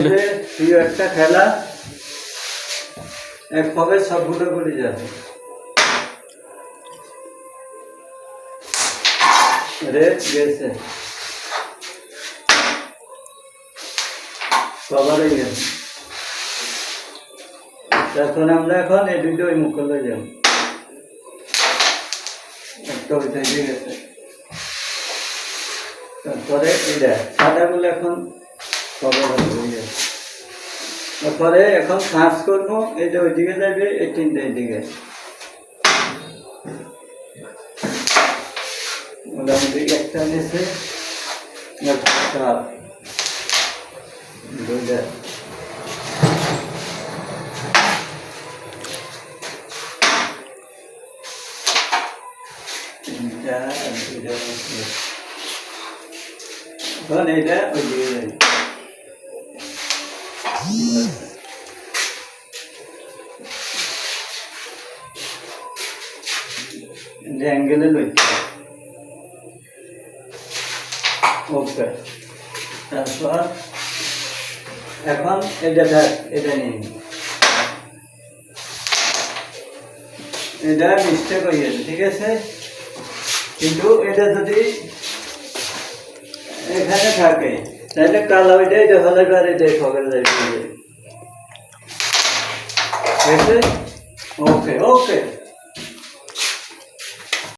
প্রিয় একটা খেলা, এক পগে সবগুলো করে যাবে। রেড গেছে, কভার হয়ে গেছে। তখন আমরা এখন এই দুটো ওই মুখ করে যাব, একটা ওইটা দিয়ে গেছে। তারপরে এইটা সাদাগুলো এখন কভার হয়ে গেছে। তারপরে এখন সার্চ করবো, এটা ওইদিকে যাবে, এই তিনটে এইদিকে। মোটামুটি একটা গেছে, দুইটা তিনটা আর দুইটা গেছে। এখন এইটা ওইদিকে যাবে। অ্যাঙ্গেলে লইতে ওকে। তারপর এখন এটা থাক, এটা নিয়ে এটা মিস্টেক হয়ে গেছে, ঠিক আছে। কিন্তু এটা যদি এখানে থাকে তাহলে কালো ওইটাই দেখা যাবে আর এটাই খবর যাবে, ঠিক আছে। ওকে ওকে।